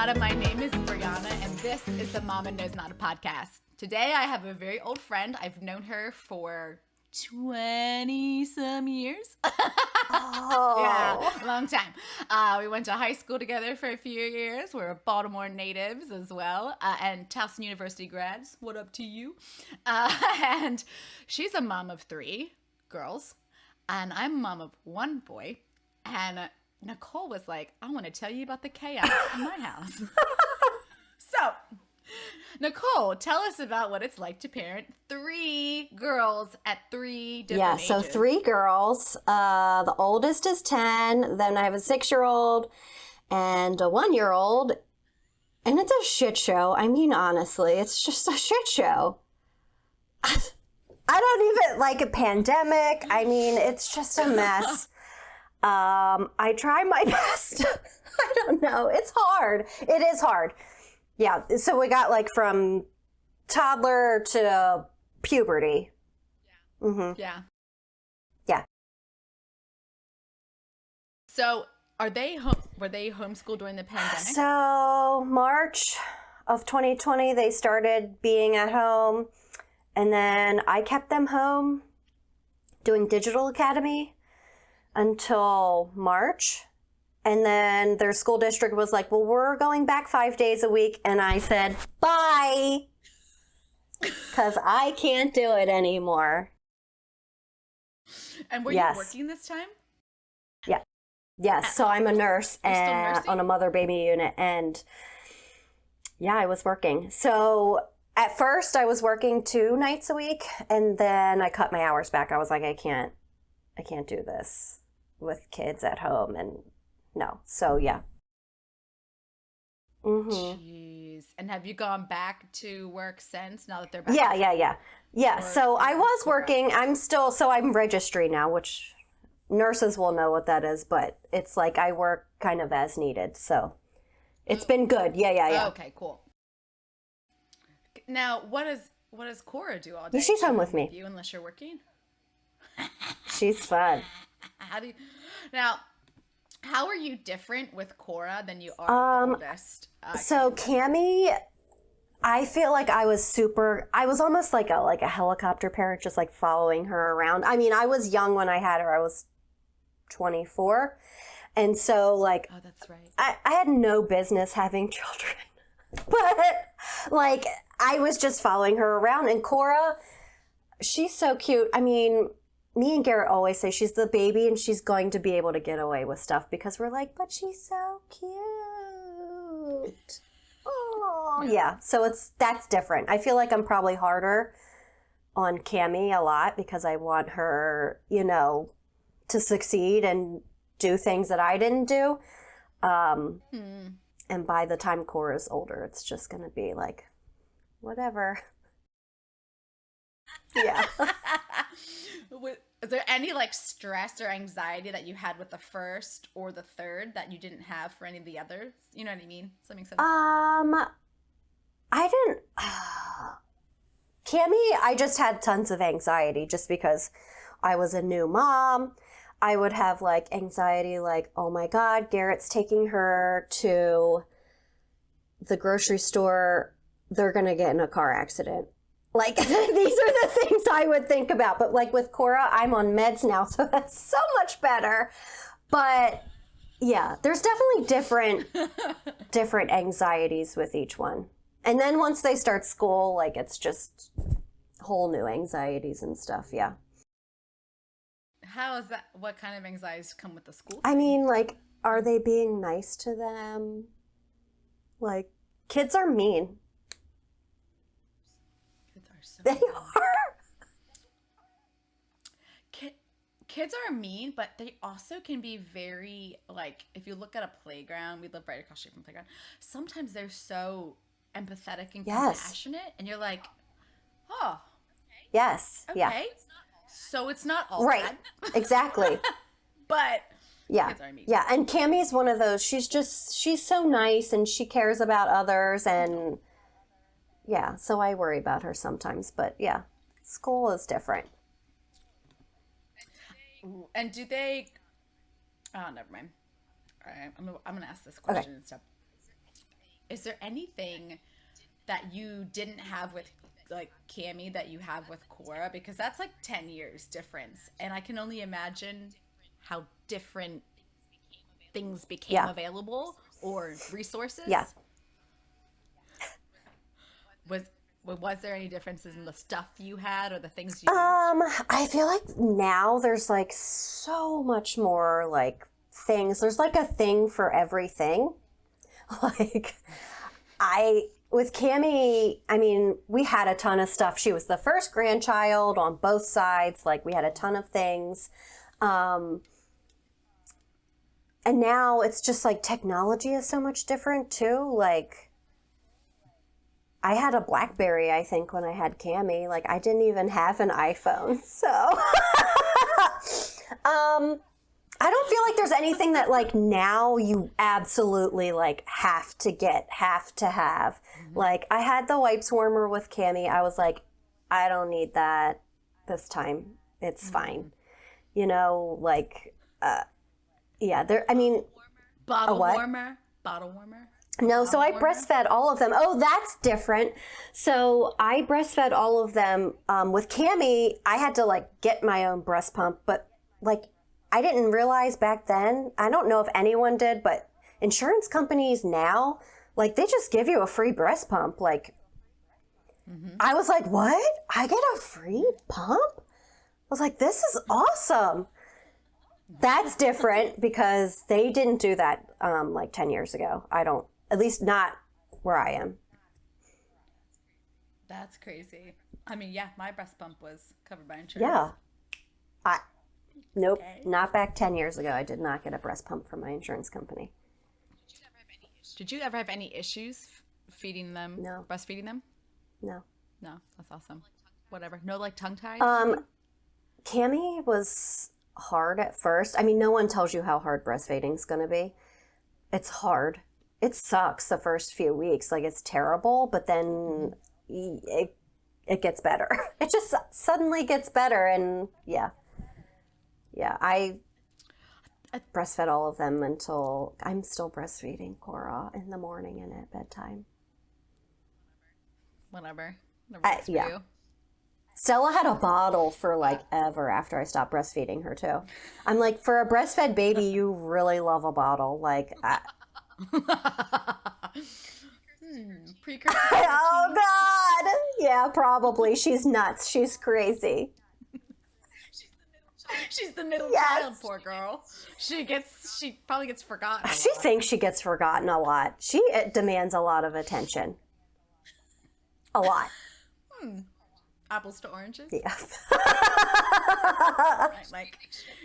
everybody. My name is Brianna, and this is the Mama Knows Not a podcast. Today, I have a very old friend. I've known her for 20-some years. Oh. Yeah, long time. We went to high school together for a few years. We're Baltimore natives as well, and Towson University grads. What up to you? And she's a mom of 3 girls, and I'm a mom of 1 boy. And Nicole was like, I want to tell you about the chaos in my house. So, Nicole, tell us about what it's like to parent 3 girls at 3 different ages. So 3 girls. The oldest is 10. Then I have a 6-year-old and a 1-year-old. And it's a shit show. I mean, honestly, it's just a shit show. I don't even like a pandemic. I mean, it's just a mess. I try my best. I don't know. It's hard. It is hard. Yeah. So we got like from toddler to puberty. Yeah. Mm-hmm. Yeah. Yeah. So were they homeschooled during the pandemic? So March of 2020, they started being at home. And then I kept them home doing digital academy until March. And then their school district was like, well, we're going back 5 days a week. And I said, bye, because I can't do it anymore. And were you working this time? Yeah. Yes. So I'm a nurse and on a mother baby unit. And yeah, I was working. So at first I was working 2 nights a week. And then I cut my hours back. I was like, I can't do this with kids at home. And no. So yeah. Mm-hmm. Jeez. And have you gone back to work since, now that they're back? Yeah. So I was working. I'm registry now, which nurses will know what that is, but it's like I work kind of as needed. So it's been good. Yeah. Okay, cool. Now, what does Cora do all day? She's home with me. You, unless you're working? She's fun. How are you different with Cora than you are with the oldest? So Cammie, I feel like I was almost like a helicopter parent, just like following her around. I mean, I was young when I had her. I was 24. And so like, oh, that's right. I had no business having children, but like I was just following her around. And Cora, she's so cute. I mean, me and Garrett always say she's the baby and she's going to be able to get away with stuff because we're like, but she's so cute. Oh, yeah. So that's different. I feel like I'm probably harder on Cammie a lot because I want her, to succeed and do things that I didn't do. And by the time Cora's older, it's just going to be like, whatever. Yeah. Is there any like stress or anxiety that you had with the first or the third that you didn't have for any of the others? You know what I mean? Does that make sense? I didn't. Cammie, I just had tons of anxiety just because I was a new mom. I would have like anxiety, like, oh my God, Garrett's taking her to the grocery store. They're going to get in a car accident. Like, these are the things I would think about. But like with Cora, I'm on meds now, so that's so much better. But yeah, there's definitely different anxieties with each one. And then once they start school, like it's just whole new anxieties and stuff. Yeah. How is that? What kind of anxieties come with the school? I mean, like, are they being nice to them? Like, kids are mean. They are. Kids are mean, but they also can be very, like, if you look at a playground, we live right across the street from a playground, sometimes they're so empathetic and compassionate, and you're like, oh. Yes. Okay. Yeah. So it's not all right. bad. Exactly. But yeah. Kids are mean. Yeah. And Cammie's one of those, she's so nice and she cares about others and yeah, so I worry about her sometimes, but yeah, school is different. And do they? Oh, never mind. All right, I'm gonna ask this question and stuff. Is there anything that you didn't have with like Cammy that you have with Cora? Because that's like 10 years difference. And I can only imagine how different things became Yeah. available or Yeah. resources. Was was there any differences in the stuff you had or the things you used? I feel like now there's like so much more like things. There's like a thing for everything. Like with Cammy, I mean, we had a ton of stuff. She was the first grandchild on both sides. Like we had a ton of things. Um, and now it's just like technology is so much different too. Like I had a BlackBerry, I think, when I had Cammy. Like I didn't even have an iPhone. So I don't feel like there's anything that like now you absolutely like have to get, have to have. Like I had the wipes warmer with Cammy. I was like, I don't need that this time. It's fine. You know, like yeah, there I mean, a Bottle what? warmer? Bottle warmer? No, so Bottle I warmer? breastfed all of them. Oh, that's different. So I breastfed all of them. With Cammy, I had to like get my own breast pump, but like I didn't realize back then. I don't know if anyone did, but insurance companies now, like they just give you a free breast pump. Like I was like, what? I get a free pump? I was like, this is awesome. That's different because they didn't do that like 10 years ago. I don't, at least not where I am. That's crazy. I mean, yeah, my breast pump was covered by insurance. Yeah. I Nope, Okay. not back 10 years ago. I did not get a breast pump from my insurance company. Did you ever have any issues feeding them, No. breastfeeding them? No. No, that's awesome. Whatever. No, like tongue ties? Cammy was hard at first. I mean, no one tells you how hard breastfeeding's going to be. It's hard. It sucks the first few weeks. Like, it's terrible, but then it gets better. It just suddenly gets better. And yeah. Yeah, I breastfed all of them until I'm still breastfeeding Cora in the morning and at bedtime. Whatever. Works for Yeah. you. Stella had a bottle for like ever after I stopped breastfeeding her too. I'm like, for a breastfed baby, you really love a bottle. Like, Precursor. oh God. Yeah, probably. She's nuts. She's crazy. She's the middle Yes. child, poor girl. She probably gets forgotten. She thinks she gets forgotten a lot. She demands a lot of attention. A lot. Apples to oranges. Yeah. Right? Like,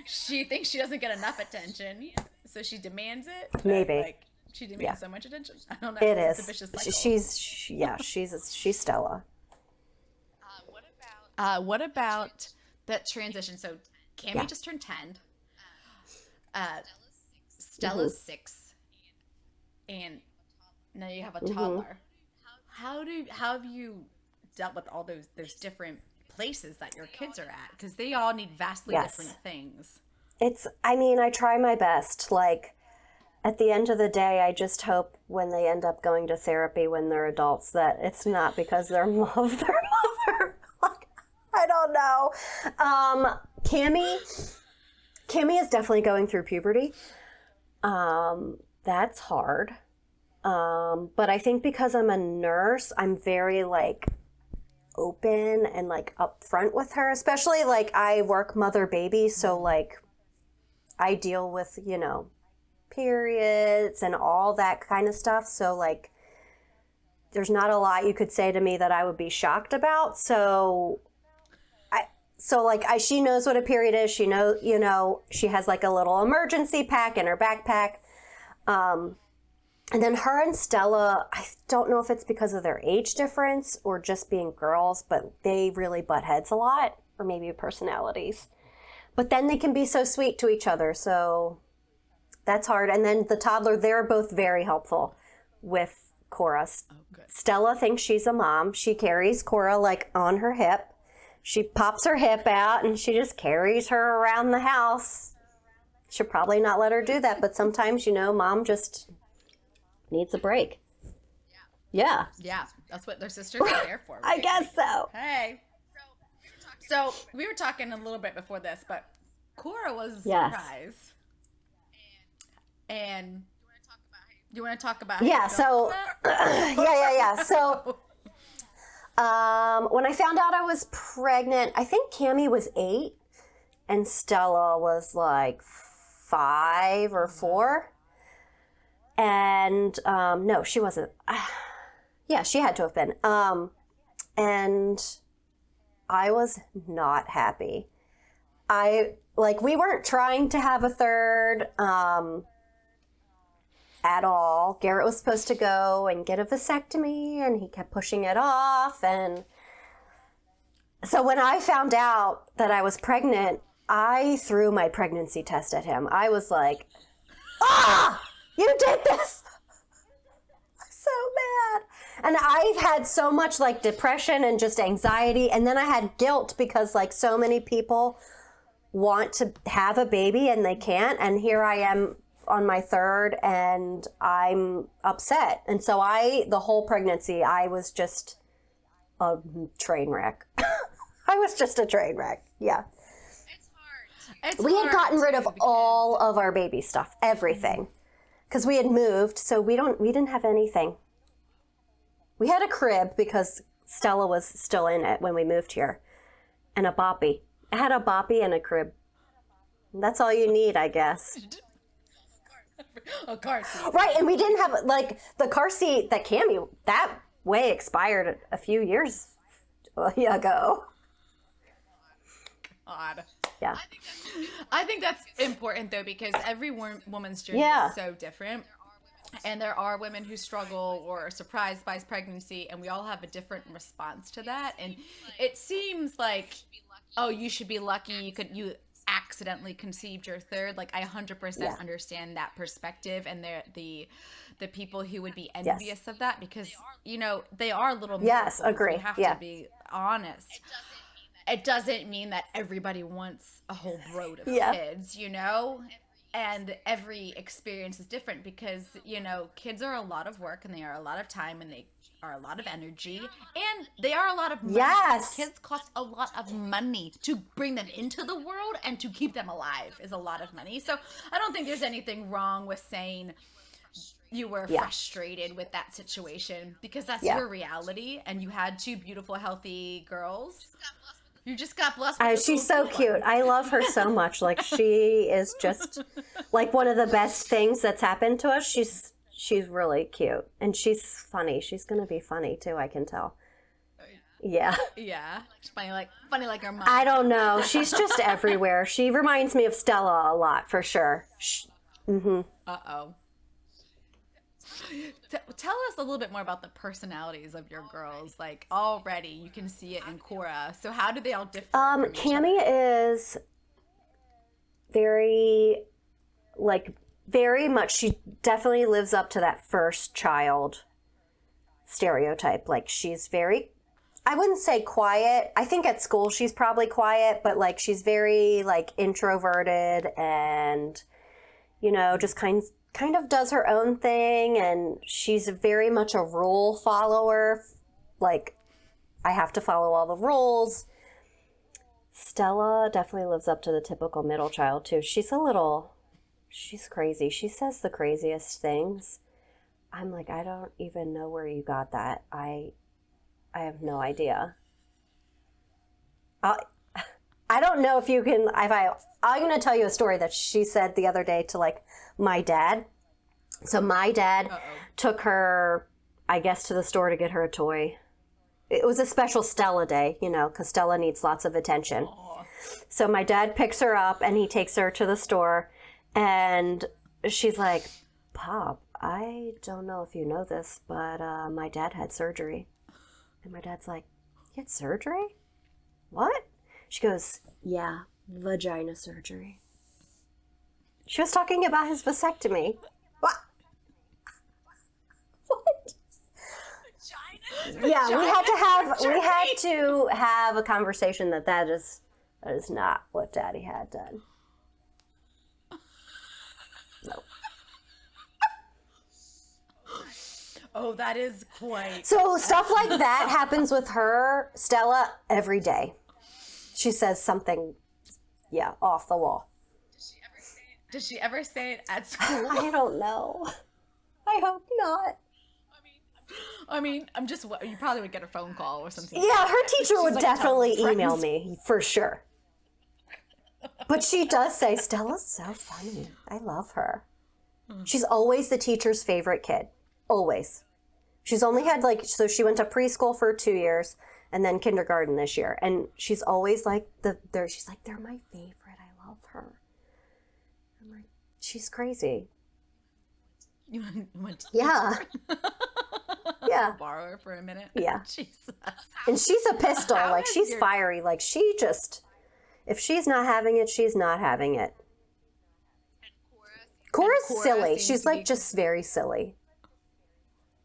she thinks she doesn't get enough attention, so she demands it. but, Maybe. Like, she demands so much attention. I don't know. It It's is. a vicious cycle. She's Stella. What about that transition? So Cammy Yeah. just turned 10. Stella's 6, and now you have a toddler. How have you dealt with all those different places that your kids are at? Because they all need vastly Yes. different things. I try my best. Like, at the end of the day, I just hope when they end up going to therapy when they're adults that it's not because they love their mother. Like, I don't know. Cammy is definitely going through puberty. That's hard. But I think because I'm a nurse, I'm very like open and like upfront with her, especially like I work mother baby. So like I deal with, periods and all that kind of stuff. So like there's not a lot you could say to me that I would be shocked about. She knows what a period is. She she has like a little emergency pack in her backpack. And then her and Stella, I don't know if it's because of their age difference or just being girls, but they really butt heads a lot, or maybe personalities. But then they can be so sweet to each other, so that's hard. And then the toddler, they're both very helpful with Cora. Good. Stella thinks she's a mom. She carries Cora like on her hip. She pops her hip out and she just carries her around the house. Should probably not let her do that, but sometimes, mom just needs a break. Yeah, Yeah, that's what their sisters are there for, I right? Like, guess so. hey. So we were talking a little bit before this, but Cora was a Yes. surprise. And you want to talk about how you Yeah, felt so, about yeah. So, that? when I found out I was pregnant, I think Cammie was 8 and Stella was like 5 or 4. And no, she wasn't. Yeah, she had to have been. And I was not happy. We weren't trying to have a third at all. Garrett was supposed to go and get a vasectomy, and he kept pushing it off. And so when I found out that I was pregnant, I threw my pregnancy test at him. I was like, you did this! I'm so mad. And I've had so much like depression and just anxiety. And then I had guilt because like so many people want to have a baby and they can't. And here I am on my 3rd and I'm upset. And so the whole pregnancy, I was just a train wreck. I was just a train wreck. Yeah. We had gotten rid of all of our baby stuff, everything. Because we had moved, so we didn't have anything. We had a crib because Stella was still in it when we moved here. And a boppy. I had a boppy and a crib. That's all you need, I guess. A car seat. Right, and we didn't have, like, the car seat that Cammie, that way expired a few years ago. God. Yeah. I think that's important though, because every woman's journey Yeah. is so different. And there are women who struggle or are surprised by pregnancy, and we all have a different response to that. And it seems like, oh, you should be lucky you accidentally conceived your third. Like, I 100% understand that perspective, and the people who would be envious of that, because they are little miracles. Agree. We have to be honest. It doesn't mean that everybody wants a whole brood of kids, and every experience is different, because kids are a lot of work, and they are a lot of time, and they are a lot of energy, and they are a lot of money. Yes. Kids cost a lot of money to bring them into the world, and to keep them alive is a lot of money. So I don't think there's anything wrong with saying you were frustrated with that situation, because that's your reality, and you had 2 beautiful, healthy girls. You just got blessed with she's so cute. I love her so much. Like, she is just like one of the best things that's happened to us. She's really cute, and she's funny. She's gonna be funny too, I can tell. Yeah. Yeah. She's funny like her mom. I don't know. She's just everywhere. She reminds me of Stella a lot, for sure. Uh-oh. Tell us a little bit more about the personalities of your girls. Like, already you can see it in Cora. So how do they all differ from each Cammie is very much, she definitely lives up to that first child stereotype. Like, she's very, I wouldn't say quiet. I think at school she's probably quiet, but like she's very like introverted and, just kind of does her own thing, and she's very much a rule follower. Like, I have to follow all the rules. Stella definitely lives up to the typical middle child too. She's crazy. She says the craziest things. I'm like, I don't even know where you got that. I have no idea. I don't know if you can, I'm going to tell you a story that she said the other day to like my dad. So my dad took her, I guess, to the store to get her a toy. It was a special Stella day, because Stella needs lots of attention. Aww. So my dad picks her up and he takes her to the store, and she's like, Pop, I don't know if you know this, but my dad had surgery. And my dad's like, he had surgery? What? She goes, yeah, vagina surgery. She was talking about his vasectomy. What? What? Yeah, we had to have a conversation that is not what Daddy had done. No. Oh, that is quite. So stuff like that happens with her, Stella, every day. She says something, yeah, off the wall. Does she ever say it at school? I don't know. I hope not. I mean, I'm just. You probably would get a phone call or something. Yeah, her teacher would like definitely telling email friends. me, for sure. But she does say, Stella's so funny. I love her. She's always the teacher's favorite kid. Always. She's only had so she went to preschool for 2 years and then kindergarten this year. And she's always like, she's like, they're my favorite. I love her. I'm like, she's crazy. You went to Yeah. Yeah. borrow her for a minute? Yeah. Jesus. And she's a pistol. How Like, is she's your- fiery. Like, she just, if she's not having it, she's not having it. Cora's Cora silly. seems She's to be- like just very silly.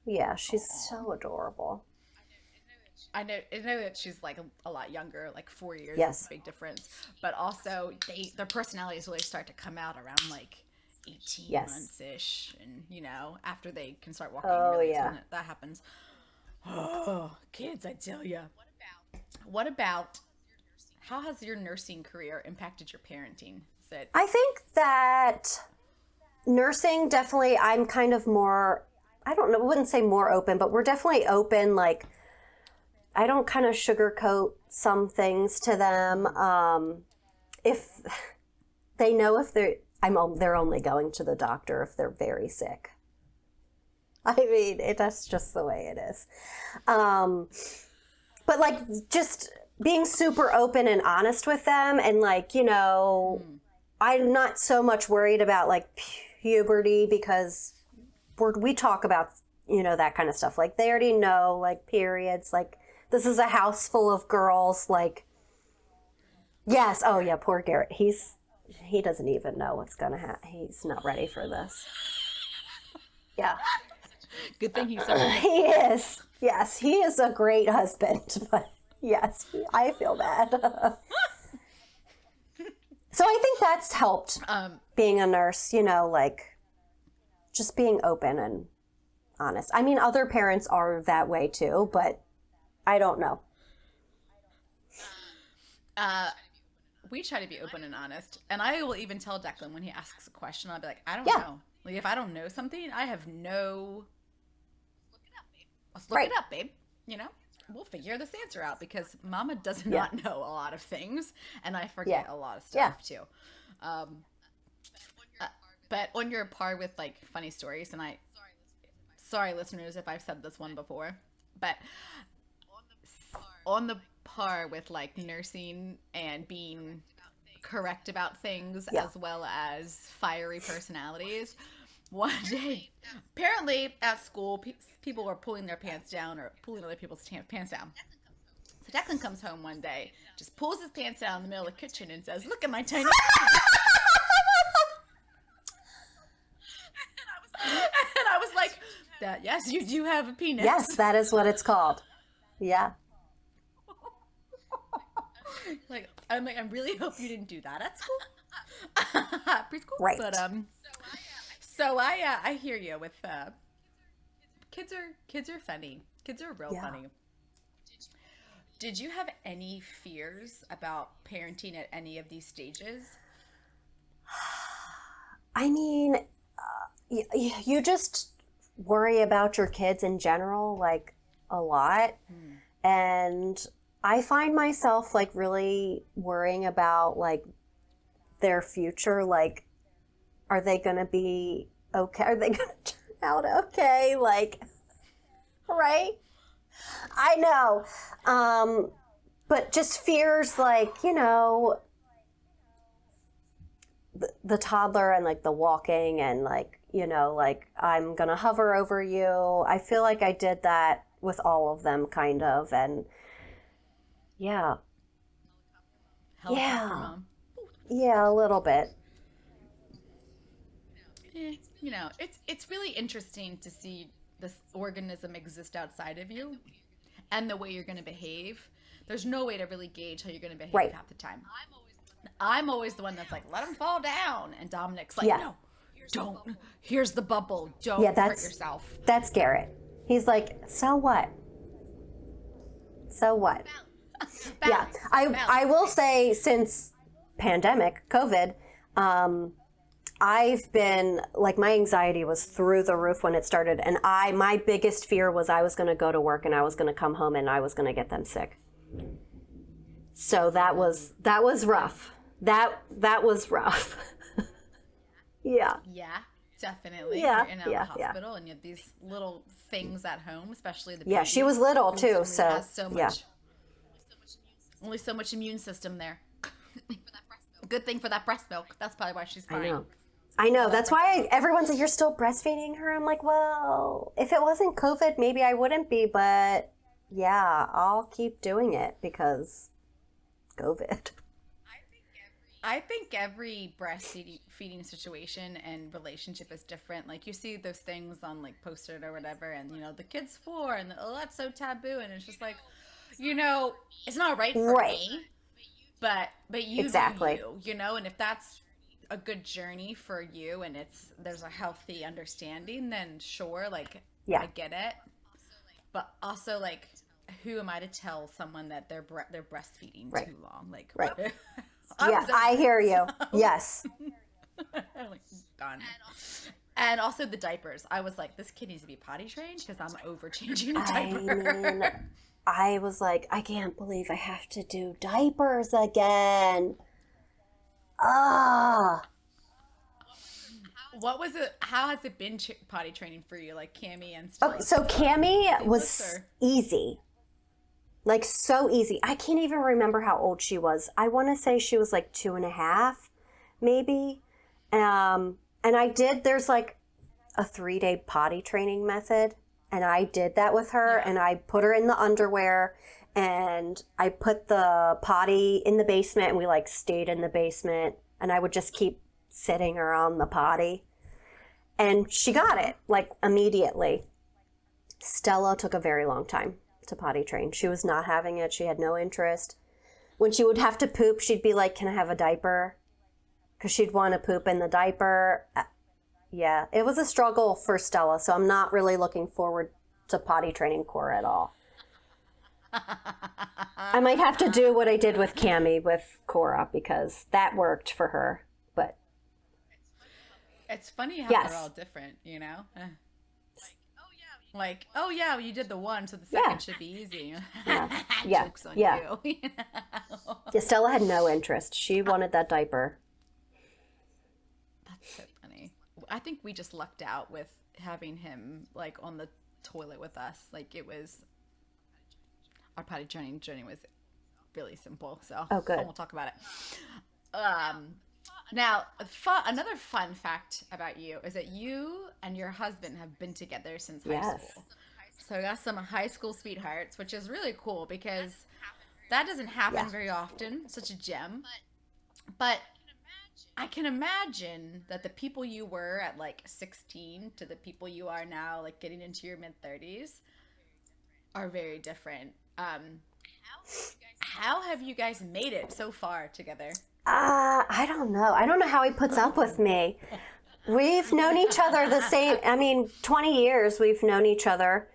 Yeah, she's so adorable. I know that she's like a lot younger, like 4 years. Yes. Is a big difference. But also, their personalities really start to come out around like 18 Yes. months ish, and after they can start walking. Oh, really, yeah. when that happens. Oh, kids, I tell ya. What about how has your nursing career impacted your parenting? I think that nursing, definitely, I'm kind of more, I don't know, I wouldn't say more open, but we're definitely open. Like, I don't kind of sugarcoat some things to them. If they know if they're only going to the doctor if they're very sick. I mean, that's just the way it is. But like, just being super open and honest with them, and like, I'm not so much worried about like puberty, because we talk about, that kind of stuff. Like, they already know, like, periods, like, this is a house full of girls, like, yes. Oh yeah, poor Garrett. He doesn't even know what's gonna happen. He's not ready for this. Yeah. Good thing he's so He is. Yes, he is a great husband, but yes, I feel bad. So I think that's helped being a nurse, like, just being open and honest. I mean, other parents are that way too, but I don't know. we try to be open and honest. And I will even tell Declan when he asks a question, I'll be like, I don't Yeah. know. Like, if I don't know something, I have no. Let's look Right. it up, babe. We'll figure this answer out, because Mama does Yeah. not know a lot of things, and I forget Yeah. a lot of stuff too. But when you're par with like funny stories, and sorry listeners if I've said this one before, but on the par with like nursing and being correct about things, Yeah. as well as fiery personalities. One day, apparently at school, people were pulling their pants down or pulling other people's pants down. So Declan comes home one day, just pulls his pants down in the middle of the kitchen and says, "Look at my tiny penis." And I was like, "That yes, you do have a penis." Yes, that is what it's called. Yeah. Like, I'm like, I really hope you didn't do that at school, preschool. Right. But so I hear you with kids are funny. Kids are real Yeah. funny. Did you have any fears about parenting at any of these stages? I mean, you just worry about your kids in general, like, a lot. And I find myself like really worrying about like their future. Like, are they going to be okay? Are they going to turn out okay? Like, right? I know. But just fears like, the toddler and like the walking and like, like, I'm going to hover over you. I feel like I did that with all of them kind of. And yeah. Helicopter mom. Yeah, a little bit. It's really interesting to see this organism exist outside of you and the way you're going to behave. There's no way to really gauge how you're going to behave Right. half the time. I'm always the one that's like, let him fall down. And Dominic's like, Yeah. no, don't. Here's the bubble. Don't Yeah, hurt that's- yourself. That's Garrett. He's like, so what? So what? Yeah, I will say since pandemic, COVID, I've been like my anxiety was through the roof when it started, and my biggest fear was I was going to go to work and I was going to come home and I was going to get them sick. So that was rough. That was rough. Yeah. Yeah, definitely. Yeah, You're in the hospital and you have these little things at home, especially the baby. Yeah, she was little too, so has so much, yeah. only so much immune system there. Good thing for that breast milk. That's probably why she's fine. I know. That's why everyone's like, you're still breastfeeding her? I'm like, well, if it wasn't COVID, maybe I wouldn't be, but yeah, I'll keep doing it because COVID. I think every breastfeeding situation and relationship is different. Like you see those things on like Posted or whatever, and you know the kid's 4, and oh that's so taboo, and it's just like, you know, it's not right for me, but you exactly do you know, and if that's a good journey for you and there's a healthy understanding, then sure, like I get it, but also like who am I to tell someone that they're breastfeeding too long? Like right. I hear you. Yes. Like, done. And also the diapers. I was like, this kid needs to be potty trained because I'm over changing a diaper. I mean, I was like, I can't believe I have to do diapers again. What was it? How has it been potty training for you, like Cammie and stuff? Okay, so Cammie was easy. Like so easy. I can't even remember how old she was. I want to say she was like 2.5, maybe. And there's like a 3-day potty training method. And I did that with her, and I put her in the underwear, and I put the potty in the basement, and we like stayed in the basement, and I would just keep sitting her on the potty. And she got it like immediately. Stella took a very long time to potty train. She was not having it. She had no interest. When she would have to poop, she'd be like, can I have a diaper? Because she'd want to poop in the diaper. Yeah, it was a struggle for Stella, so I'm not really looking forward to potty training Cora at all. I might have to do what I did with Cammie with Cora because that worked for her. But it's funny how they're all different, you know? Like, oh yeah, well, you did the one, so the second should be easy. Jokes on you. You know? Yeah, Stella had no interest. She wanted that diaper. That's so funny. I think we just lucked out with having him like on the toilet with us. Like it was, our potty training journey was really simple. So good. We'll talk about it. Now, another fun fact about you is that you and your husband have been together since high school. So we got some high school sweethearts, which is really cool because that doesn't happen very often. Such a gem. But I can imagine that the people you were at like 16 to the people you are now, like getting into your mid-30s, are very different. How have you guys made it so far together? I don't know. I don't know how he puts up with me. We've known each other 20 years we've known each other.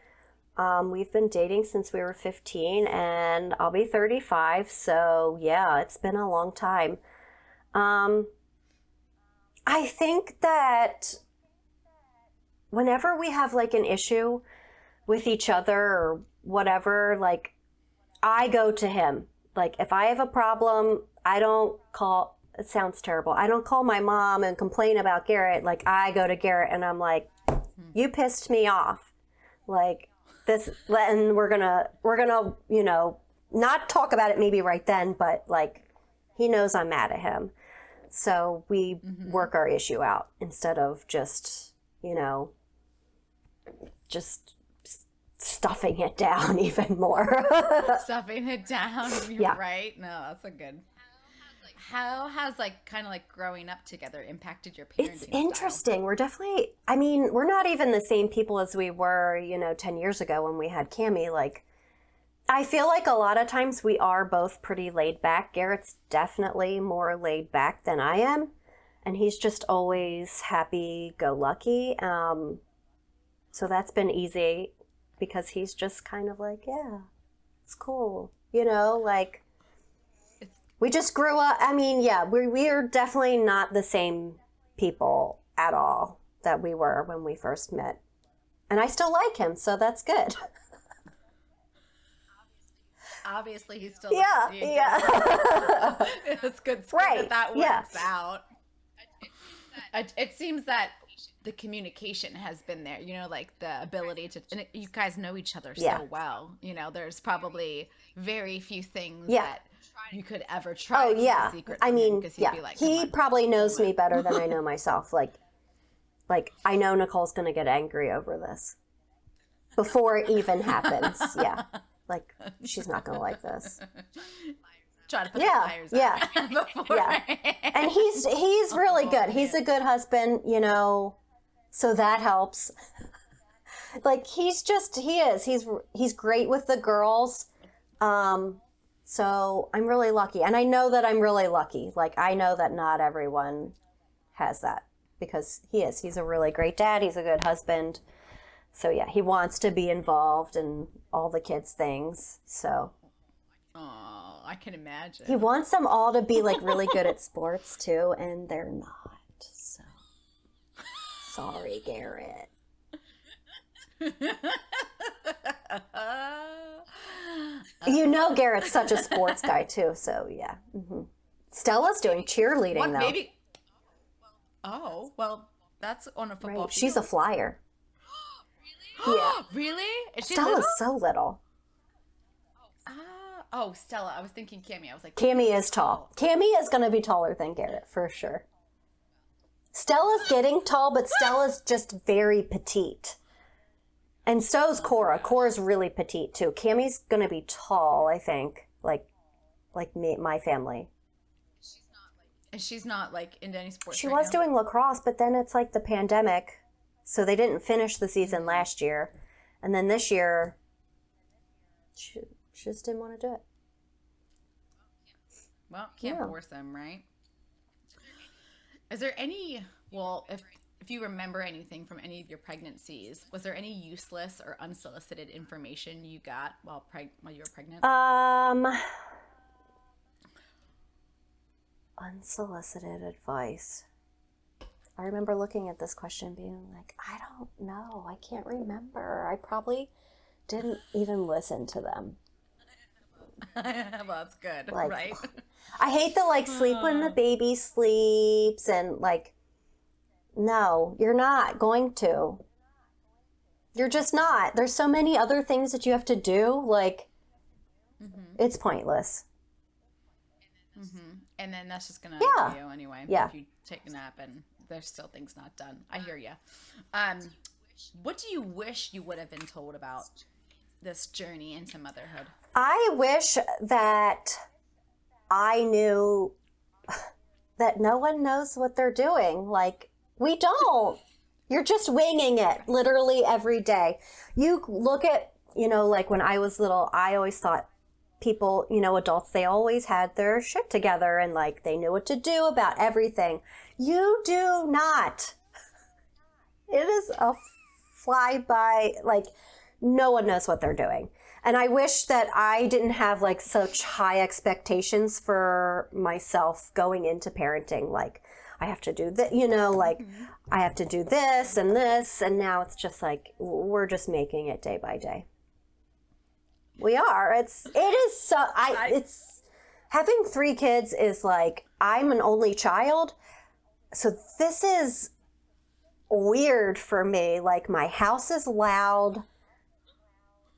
We've been dating since we were 15, and I'll be 35, so yeah, it's been a long time. I think that whenever we have like an issue with each other or whatever, like I go to him. Like if I have a problem, I don't call, it sounds terrible, I don't call my mom and complain about Garrett. Like I go to Garrett and I'm like, you pissed me off. Like this, and we're gonna, you know, not talk about it maybe right then, but like he knows I'm mad at him. So we work our issue out instead of just, you know, just stuffing it down even more. Stuffing it down, right? No, that's a good. How has like kind of like growing up together impacted your parenting It's interesting. Style? We're definitely, I mean, we're not even the same people as we were, you know, 10 years ago when we had Cammie. Like, I feel like a lot of times we are both pretty laid back. Garrett's definitely more laid back than I am. And he's just always happy go lucky. So that's been easy. because he's just kind of like, yeah, it's cool. You know, like, we just grew up. I mean, yeah, we're definitely not the same people at all that we were when we first met. And I still like him, so that's good. Obviously, he's still Yeah, yeah. It's good Right, that yeah. works out. It seems that the communication has been there, you know, like the ability to, and you guys know each other Yeah. so well. You know, there's probably very few things Yeah. that you could ever try Oh, to keep yeah. a secret I from him, mean, because he'd yeah. be like, He "Come on, probably knows come on." me better than I know myself. Like I know Nicole's going to get angry over this before it even happens. Yeah. Like, she's not going to like this. Try to put Yeah, the fires yeah, out before. yeah. And he's really good. He's a good husband, you know, so that helps. Like, he is. He's great with the girls. So I'm really lucky. And I know that I'm really lucky. Like, I know that not everyone has that, because he's a really great dad. He's a good husband. So yeah, he wants to be involved in all the kids' things. So Oh, I can imagine. he wants them all to be like really good at sports too, and they're not. So sorry, Garrett. You know, Garrett's such a sports guy too. So yeah. Stella's doing cheerleading What, though. maybe? Oh, well, that's on a football Right. She's a field. flyer. Yeah. Really? Is she Stella's little? so little. Oh, Stella. I was thinking Cammy. I was like, Cammy is tall. Cammy is going to be taller than Garrett for sure. Stella's getting tall, but Stella's just very petite. And so's Cora. Cora's really petite too. Cammy's going to be tall, I think, like me, my family. and she's not like into any sports. She right was now? doing lacrosse, but then it's like the pandemic, so they didn't finish the season last year. And then this year, she just didn't want to do it. Well, can't Yeah. force them, right? Is there any? Well, if you remember anything from any of your pregnancies, was there any useless or unsolicited information you got while you were pregnant? Unsolicited advice. I remember looking at this question being like, I don't know. I can't remember. I probably didn't even listen to them. Well, that's good, Like, right? I hate the like sleep when the baby sleeps and like, no, you're not going to. You're just not. There's so many other things that you have to do. Like, it's pointless. And then that's just gonna Yeah. be you anyway. Yeah. If you take a nap and there's still things not done. I hear you. What do you wish you would have been told about this journey into motherhood? I wish that I knew that no one knows what they're doing. Like, we don't. You're just winging it literally every day. You look at, you know, like when I was little, I always thought people, you know, adults, they always had their shit together and like they knew what to do about everything. You do not. It is a flyby, like no one knows what they're doing. And I wish that I didn't have like such high expectations for myself going into parenting. Like, I have to do that, you know, like I have to do this. And now it's just like, we're just making it day by day. We are. It's having 3 kids is like, I'm an only child. So this is weird for me. Like, my house is loud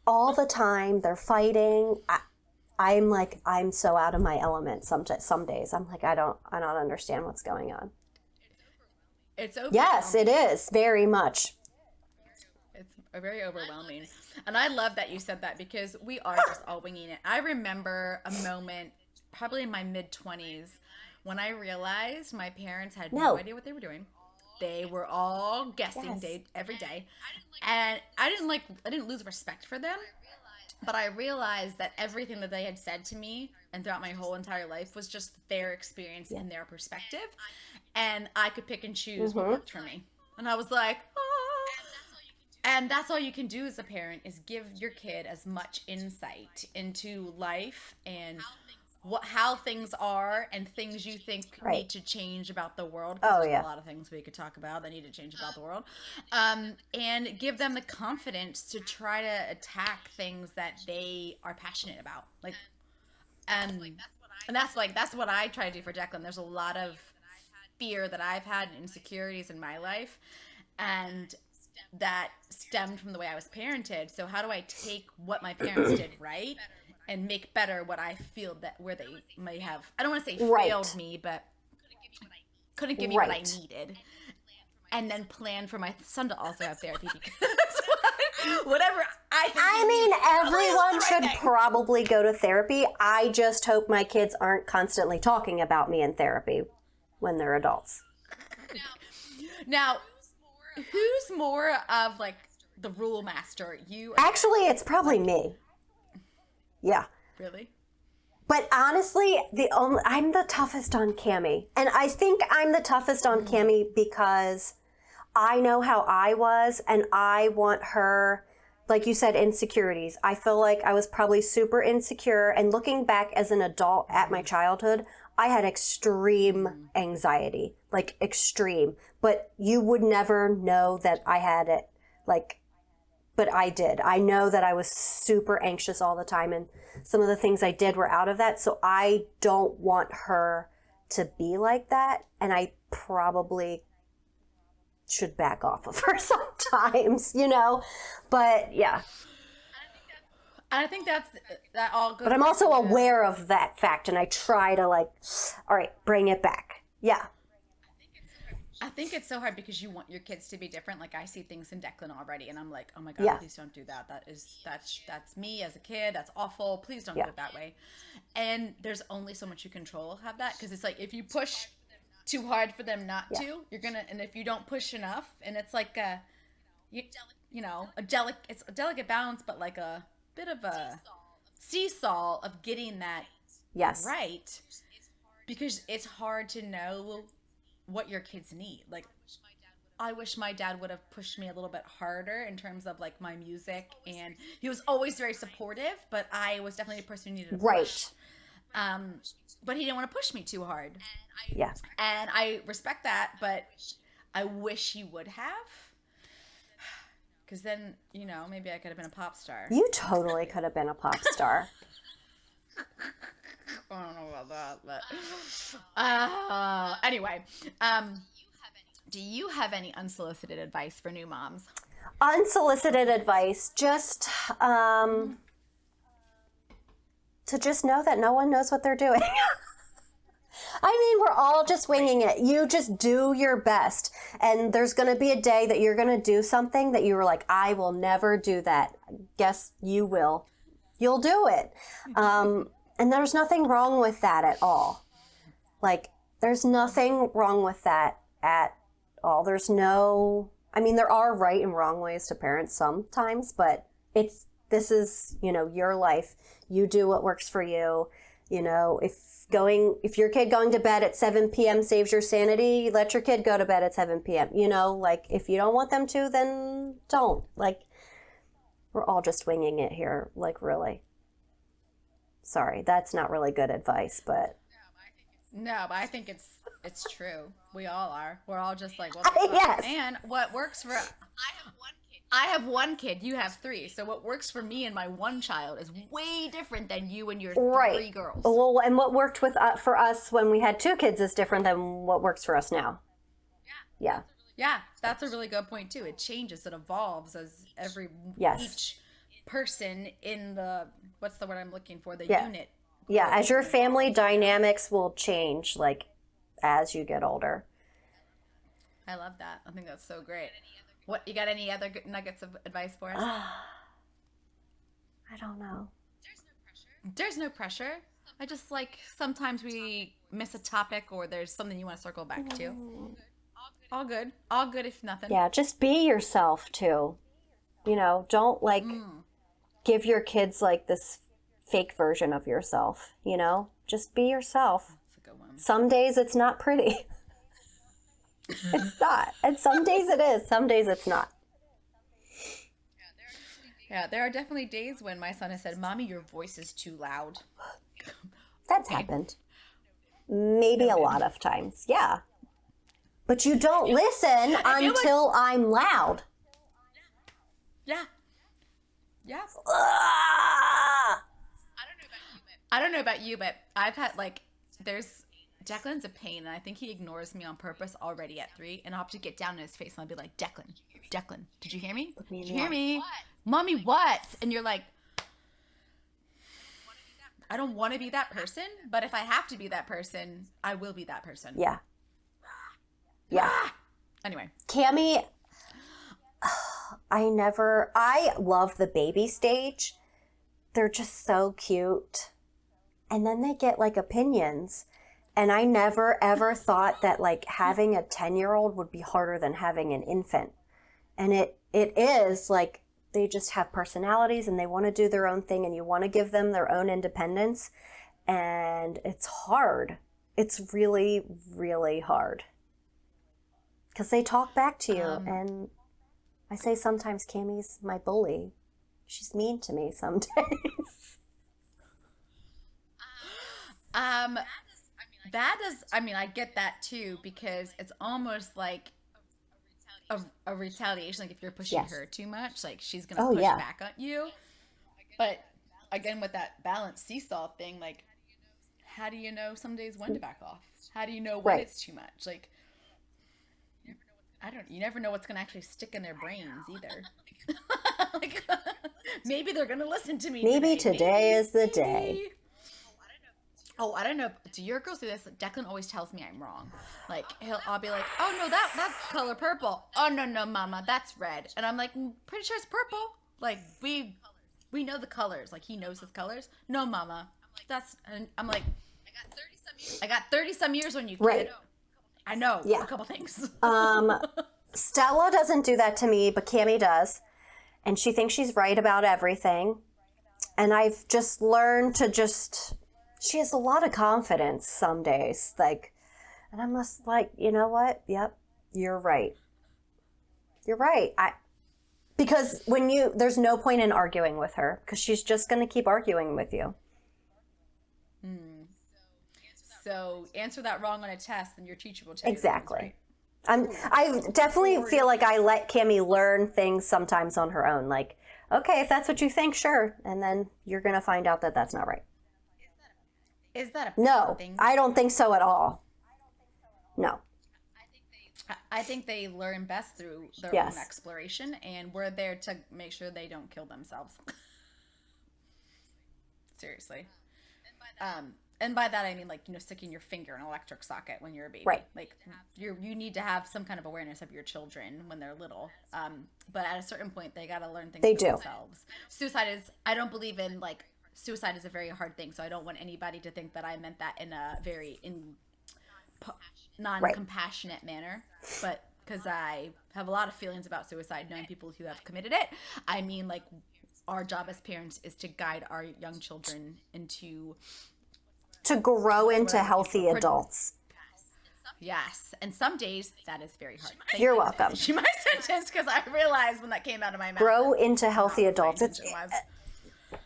all the time. They're fighting. I'm so out of my element some days. I'm like, I don't understand what's going on. It's overwhelming. Yes, it is very much. It's very overwhelming. And I love that you said that, because we are just all winging it. I remember a moment, probably in my mid-20s, when I realized my parents had no idea what they were doing. They were all guessing every day. And I didn't lose respect for them, but I realized that everything that they had said to me and throughout my whole entire life was just their experience and their perspective. And I could pick and choose what worked for me. And I was like, oh. And that's all you can do as a parent is give your kid as much insight into life and how things are and things you think Right. need to change about the world, because Oh, there's yeah. a lot of things we could talk about that need to change about the world, and give them the confidence to try to attack things that they are passionate about, like, and that's what I try to do for Declan. There's a lot of fear that I've had and insecurities in my life, and that stemmed from the way I was parented. So how do I take what my parents did right and make better what I feel that where they may have, I don't want to say failed Right. me, but couldn't give me what I Right. needed, and then plan for my son to also have therapy because whatever I think I he mean, needs, everyone the should right thing. probably go to therapy. I just hope my kids aren't constantly talking about me in therapy when they're adults. Now, who's more of like the rule master? You or Actually, it's probably me. Yeah. really? But honestly, I'm the toughest on Cammie. And I think I'm the toughest on Cammie because I know how I was and I want her, like you said, insecurities. I feel like I was probably super insecure. And looking back as an adult at my childhood, I had extreme anxiety, like extreme. But you would never know that I had it, like, but I did. I know that I was super anxious all the time, and some of the things I did were out of that. So I don't want her to be like that, and I probably should back off of her sometimes, you know? But yeah. And I think that all goes. But I'm back also to- aware of that fact, and I try to, like, all right, bring it back. Yeah. I think it's so hard because you want your kids to be different. Like I see things in Declan already, and I'm like, oh my god, Yeah. please don't do that. That's me as a kid. That's awful. Please don't Yeah. do it that way. And there's only so much you control have that, because it's like if you push too hard for them not Yeah. to, you're gonna. And if you don't push enough, and it's like you know, it's a delicate balance, but like a bit of a seesaw of getting that Yes. right, because it's hard to know what your kids need. Like I wish my dad would have pushed me a little bit harder in terms of like my music, and he was always very supportive, but I was definitely a person who needed a push. Right. But he didn't want to push me too hard, Yeah. and I respect that, but I wish he would have, because then, you know, maybe I could have been a pop star. You totally could have been a pop star. I don't know about that, but anyway, do you have any unsolicited advice for new moms? Unsolicited advice, just to just know that no one knows what they're doing. I mean, we're all just winging it. You just do your best. And there's going to be a day that you're going to do something that you were like, I will never do that. Guess you will. You'll do it. And there's nothing wrong with that at all. Like, there's nothing wrong with that at all. There's no, I mean, there are right and wrong ways to parent sometimes, but this is, you know, your life. You do what works for you. You know, if your kid going to bed at 7 p.m. saves your sanity, let your kid go to bed at 7 p.m. You know, like, if you don't want them to, then don't. Like, we're all just winging it here, like, really. Sorry, that's not really good advice, but No, but I think it's true. We all are. We're all just like, what the fuck? Yes. And what works for I have one kid. You have three. So what works for me and my one child is way different than you and your right. three girls. Well, and what worked for us when we had two kids is different than what works for us now. Yeah. Yeah, that's a really good point too. It changes, it evolves as Yes. each person in the, what's the word I'm looking for, the Yeah. unit. Yeah, as your family dynamics will change, like, as you get older. I love that. I think that's so great. What, you got any other good nuggets of advice for us? I don't know. There's no pressure. I just like sometimes we miss a topic or there's something you want to circle back to. All good. All good if nothing. Yeah, just be yourself too. You know, don't like give your kids like this fake version of yourself, you know? Just be yourself. That's a good one. Some days it's not pretty. It's not. And some days it is. Some days it's not. Yeah, there are definitely days when my son has said, "Mommy, your voice is too loud." That's Okay, happened. Maybe a noted. lot of times. Yeah. But you don't listen I feel like, until I'm loud. yeah, yeah. Ah! I don't know about you, but I've had like, there's Declan's a pain, and I think he ignores me on purpose already at 3, and I'll have to get down in his face and I'll be like, Declan, did you hear me? Look me in Did the you hear eye. me? Mommy, what? And you're like, I don't want to be that person, but if I have to be that person, I will be that person. Yeah. Yeah. Anyway, Cammy, I love the baby stage. They're just so cute. And then they get like opinions. And I never ever thought that like having a 10-year-old would be harder than having an infant. And it is like they just have personalities and they want to do their own thing and you want to give them their own independence. And it's hard. It's really, really hard. Because they talk back to you. And I say sometimes Cammie's my bully. She's mean to me some days. um, that is, I mean, I get that too because it's almost like a retaliation. Like if you're pushing Yes. her too much, like she's gonna Oh, push yeah. back at you. But again, with that balanced seesaw thing, like how do you know some days when to back off? How do you know when Right. it's too much? Like I don't. You never know what's gonna actually stick in their brains either. Like, maybe they're gonna listen to me Maybe today. today Maybe, is the day. maybe. Oh, I don't know. Do your girls do this? Declan always tells me I'm wrong. Like I'll be like, oh no, that's color purple. Oh no, mama, that's red. And I'm like, pretty sure it's purple. Like we know the colors. Like he knows his colors. No, mama, that's. And I'm like, I got 30 some years on you, kid. Right. I know Yeah. a couple things. Stella doesn't do that to me, but Cammie does. And she thinks she's right about everything. And I've just learned to she has a lot of confidence some days. Like, and I'm just like, you know what? Yep, you're right. You're right. Because there's no point in arguing with her because she's just going to keep arguing with you. So answer that wrong on a test, and your teacher will tell Exactly. you that I definitely feel like I let Cammie learn things sometimes on her own. Like, okay, if that's what you think, sure. And then you're going to find out that that's not right. Is that a No, thing? I don't think so at all. No. I think they learn best through their Yes. own exploration, and we're there to make sure they don't kill themselves. Seriously. And by that I mean like sticking your finger in an electric socket when you're a baby. Right. Like you need to have some kind of awareness of your children when they're little. But at a certain point they got to learn things They for do. themselves. I don't believe in like suicide is a very hard thing, so I don't want anybody to think that I meant that in a very non-compassionate manner. But because I have a lot of feelings about suicide, knowing people who have committed it, I mean like our job as parents is to guide our young children into To grow into healthy adults. yes, and some days that is very hard. You're welcome. My sentence because I realized when that came out of my mouth. Grow into healthy adults.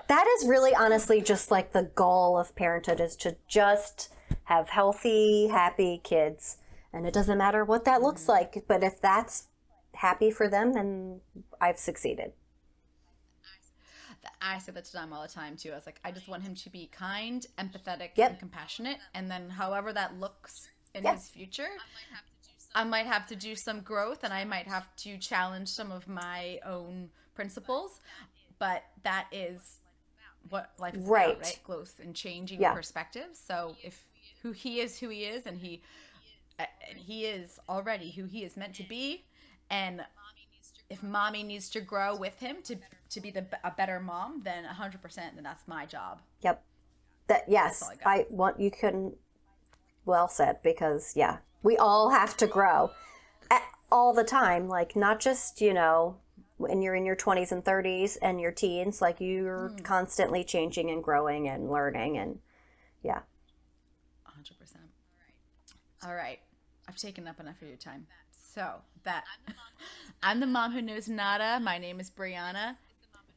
That is really honestly just like the goal of parenthood is to just have healthy, happy kids. And it doesn't matter what that looks like. But if that's happy for them, then I've succeeded. I say that to Dom all the time too. I was like, I just want him to be kind, empathetic, Yep. and compassionate. And then however that looks in Yeah. his future, I might have to do some growth and I might have to challenge some of my own principles. But that is what life is Right. about, right? Growth and changing Yeah. perspectives. So if who he is, and he is already who he is meant to be, and if mommy needs to grow with him to be a better mom, then 100%, then that's my job. Yep. Yes, all I got. you couldn't, well said, because yeah, we all have to grow all the time. Like not just, when you're in your 20s and 30s and your teens, like you're constantly changing and growing and learning and yeah. 100%. All right. I've taken up enough of your time. So I'm the mom who knows nada. My name is Brianna.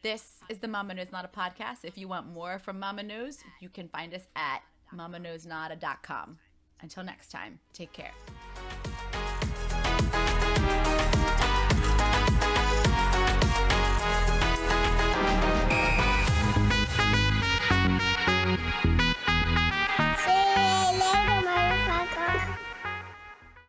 This is the Mama Knows Nada podcast. If you want more from Mama Knows, you can find us at mamaknowsnada.com. Until next time, take care.